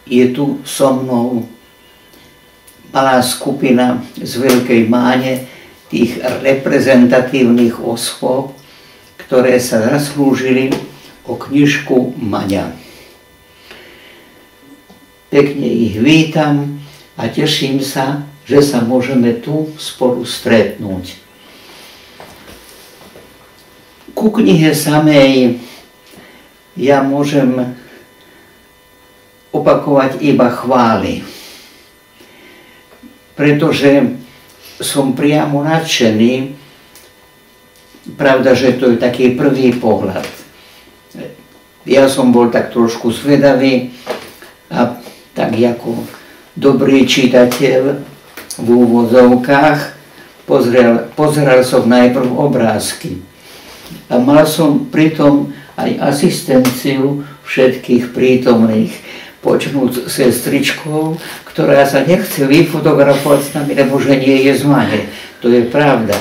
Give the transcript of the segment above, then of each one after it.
je tu so mnou malá skupina z Veľkej Máne tých reprezentatívnych osôb, ktoré sa zaslúžili o knižku Maňa. Pekne ich vítam a teším sa, že sa môžeme tu spolu stretnúť. Ku knihe samej ja môžem opakovať iba chvály, pretože som priamo nadšený. Pravda, že to je taký prvý pohľad. Ja som bol tak trošku zvedavý a tak ako dobrý čitateľ v úvodzovkách pozeral som najprv obrázky. A mal som pritom aj asistenciu všetkých prítomných, počnúť sestričkou, ktorá sa nechce vyfotografovať s nami, lebo že nie je z Mane. To je pravda.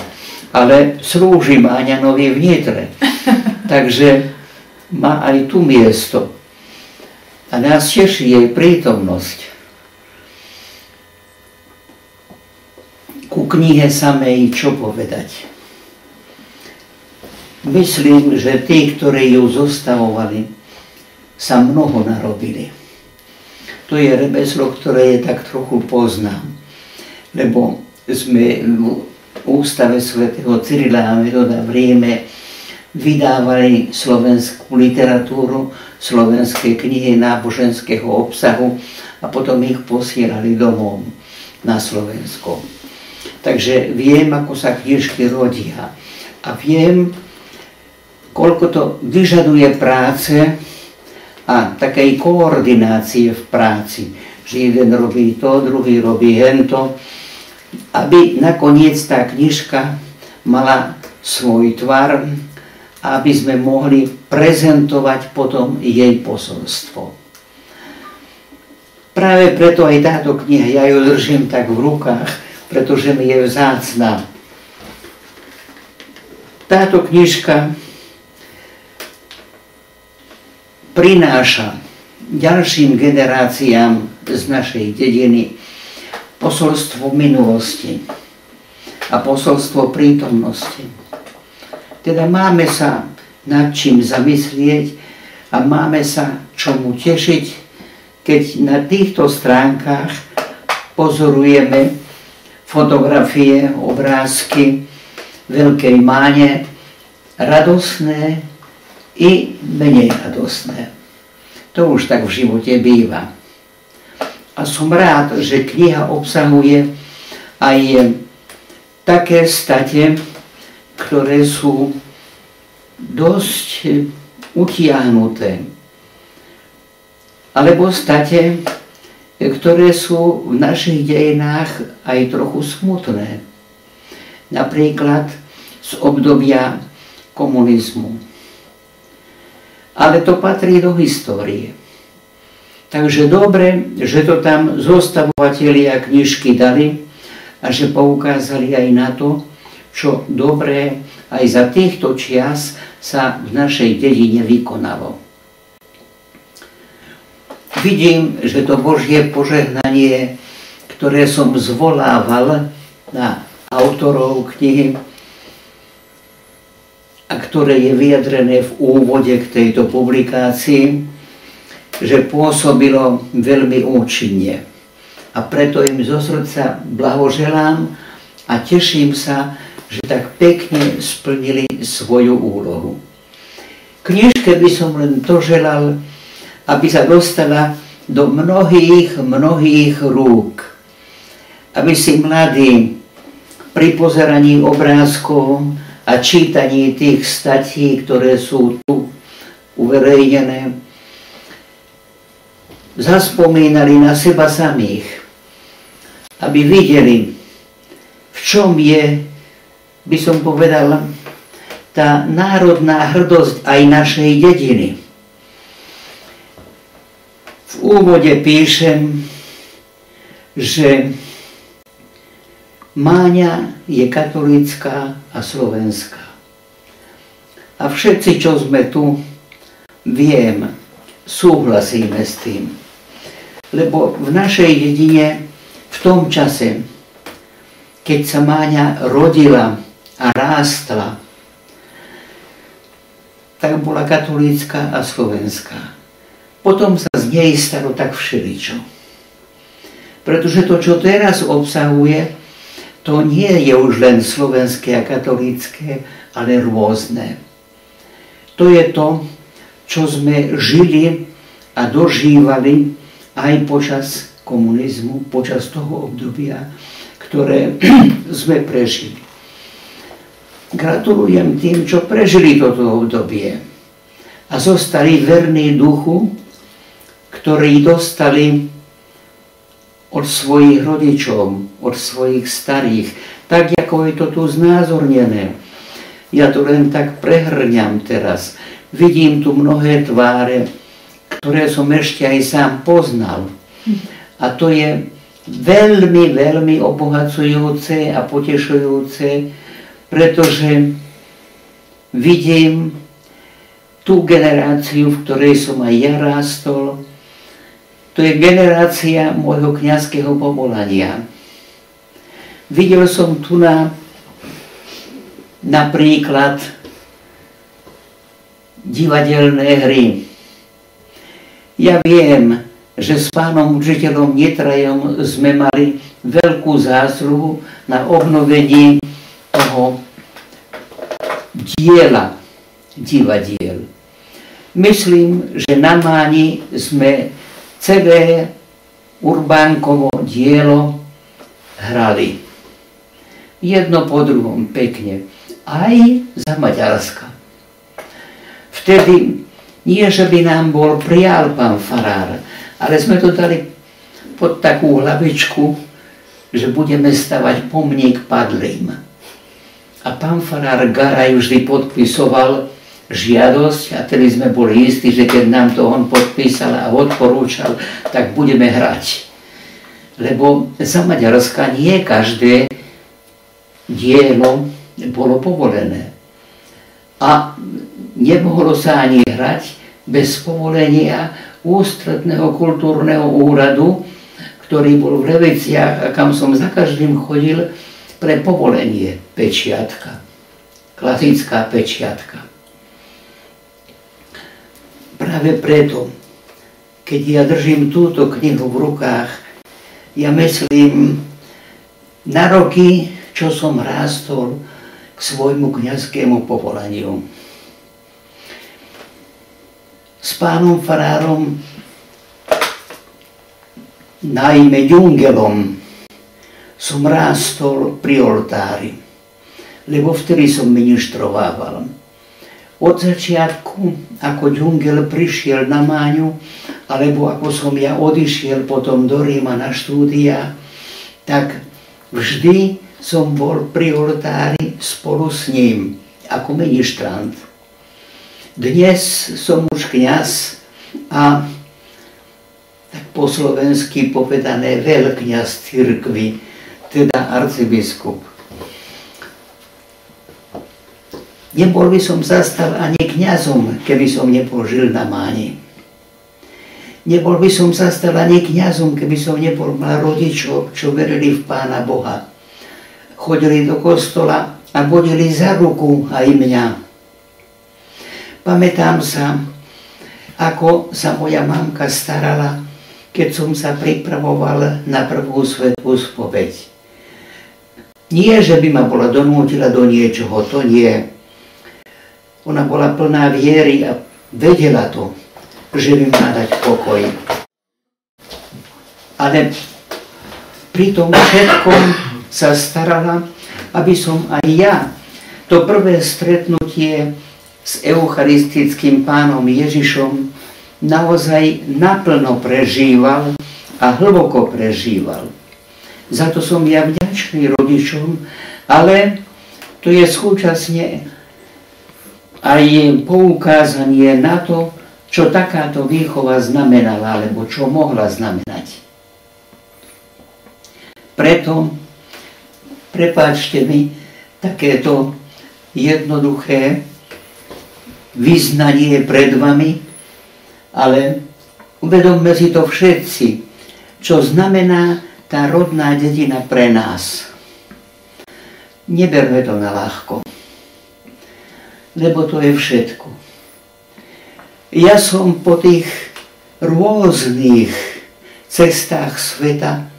Ale slúži Máňanovi vnitre. Takže má aj tu miesto. A nás teší jej prítomnosť. Ku knihe samej čo povedať? Myslím, že tí, ktorí ju zostavovali, sa mnoho narobili. To je remeslo, ktoré je tak trochu poznám, lebo sme v Ústave svätého Cyrila a Metoda v Ríme vydávali slovenskú literatúru, slovenské knihy náboženského obsahu a potom ich posielali domov na Slovensko. Takže viem, ako sa knižky rodia a viem, koľko to vyžaduje práce a takej koordinácie v práci, že jeden robí to, druhý robí hento, aby nakoniec tá knižka mala svoj tvar a aby sme mohli prezentovať potom jej posolstvo. Práve preto aj táto kniha, ja ju držím tak v rukách, pretože mi je vzácna. Táto knižka prináša ďalším generáciám z našej dediny posolstvo minulosti a posolstvo prítomnosti. Teda máme sa nad čím zamyslieť a máme sa čomu tešiť, keď na týchto stránkach pozorujeme fotografie, obrázky Veľkej Máne, radosné i menej radosné. To už tak v živote býva. A som rád, že kniha obsahuje aj také state, ktoré sú dosť utiahnuté. Alebo state, ktoré sú v našich dejinách aj trochu smutné. Napríklad z obdobia komunizmu. Ale to patrí do histórie. Takže dobre, že to tam zostavovatelia knižky dali a že poukázali aj na to, čo dobré aj za týchto čias sa v našej dedine vykonalo. Vidím, že to Božie požehnanie, ktoré som zvolával na autorov knihy, a ktoré je vyjadrené v úvode k tejto publikácii, že pôsobilo veľmi účinne. A preto im zo srdca blahoželám a teším sa, že tak pekne splnili svoju úlohu. Knižke by som len to želal, aby sa dostala do mnohých rúk. Aby si mladí pri pozeraní obrázkov a čítaní tých statí, ktoré sú tu uverejnené, zaspomínali na seba samých, aby videli, v čom je, by som povedal, tá národná hrdosť aj našej dediny. V úvode píšem, že Máňa je katolícka a slovenská. A všetci, čo sme tu, súhlasíme s tým. Lebo v našej dedine v tom čase, keď sa Máňa rodila a rástla, tak bola katolícka a slovenská. Potom sa z nej stalo tak všeličo. Pretože to, čo teraz obsahuje, to nie je už len slovenské a katolícke, ale rôzne. To je to, čo sme žili a dožívali aj počas komunizmu, počas toho obdobia, ktoré sme prežili. Gratulujem tým, čo prežili toto obdobie a zostali verní duchu, ktorí dostali od svojich rodičov, od svojich starých, tak ako je to tu znázornené. Ja to len tak prehrňam teraz. Vidím tu mnohé tváre, ktoré som ešte aj sám poznal. A to je veľmi, veľmi obohacujúce a potešujúce, pretože vidím tú generáciu, v ktorej som aj ja rástol. To je generácia môjho kňazského povolania. Videl som tu napríklad divadelné hry. Ja viem, že s pánom učiteľom Nitrajom sme mali veľkú zásluhu na obnovení toho diela, divadiel. Myslím, že na Máni sme celé Urbánkovo dielo hrali. Jedno po druhom pekne. Aj za Maďarska. Vtedy nie, že by nám bol prial pán farár, ale sme to dali pod takú hlavičku, že budeme stavať pomník padlým. A pán farár Garaj vždy podpisoval žiadosť a tedy sme boli istí, že keď nám to on podpísal a odporúčal, tak budeme hrať. Lebo za Maďarska nie každé dielo bolo povolené. A nemohlo sa ani hrať bez povolenia ústredného kultúrneho úradu, ktorý bol v Leviciach a kam som za každým chodil pre povolenie pečiatka. Klasická pečiatka. Práve preto, keď ja držím túto knihu v rukách, ja myslím na roky, čo som rástol k svojmu kňazskému povolaniu. S pánom farárom, najmä Ďungelom, som rástol pri oltári, lebo vtedy som ministrovával. Od začiatku, ako Ďungel prišiel na Máňu, alebo ako som ja odišiel potom do Ríma na štúdia, tak vždy som bol pri oltári spolu s ním, ako ministrant. Dnes som už kňaz a tak po slovensky povedané veľkňaz cirkvi, teda arcibiskup. Nebol by som zastal ani kňazom, keby som nebol žil na Máni. Nebol by som zastal ani kňazom, keby som nebol mal rodičov, čo verili v Pána Boha. Chodili do kostola a vodili za ruku aj mňa. Pamätám sa, ako sa moja mamka starala, keď som sa pripravoval na prvú svätú spoveď. Nie, že by ma bola donútila do niečoho, to nie. Ona bola plná viery a vedela to, že by mala dať pokoj. Ale pri tom všetkom sa starala, aby som aj ja to prvé stretnutie s eucharistickým Pánom Ježišom naozaj naplno prežíval a hlboko prežíval. Za to som ja vďačný rodičom, ale to je súčasne aj poukázanie na to, čo takáto výchova znamenala, alebo čo mohla znamenať. Preto, prepáčte mi, takéto jednoduché vyznanie pred vami, ale uvedomme si to všetci, čo znamená tá rodná dedina pre nás. Neberme to na ľahko, lebo to je všetko. Ja som po tých rôznych cestách sveta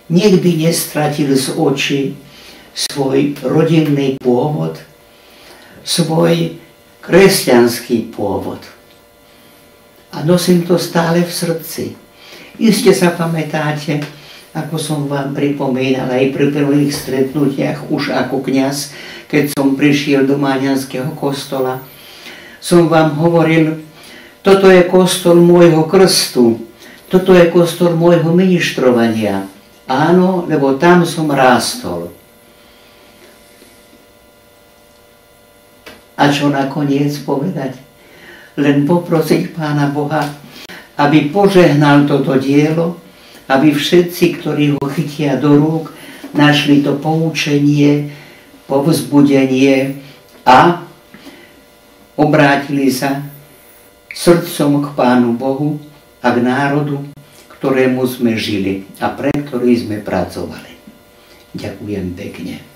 nikdy nestratil z očí svoj rodinný pôvod, svoj kresťanský pôvod. A nosím to stále v srdci. Iste sa pamätáte, ako som vám pripomínal aj pri prvých stretnutiach už ako kňaz, keď som prišiel do Máňanského kostola, som vám hovoril, toto je kostol môjho krstu, toto je kostol môjho ministrovania. Áno, lebo tam som rástol. A čo nakoniec povedať? Len poprosiť Pána Boha, aby požehnal toto dielo, aby všetci, ktorí ho chytia do rúk, našli to poučenie, povzbudenie a obrátili sa srdcom k Pánu Bohu a k národu, ktorému sme žili a pre ktorý sme pracovali. Ďakujem pekne.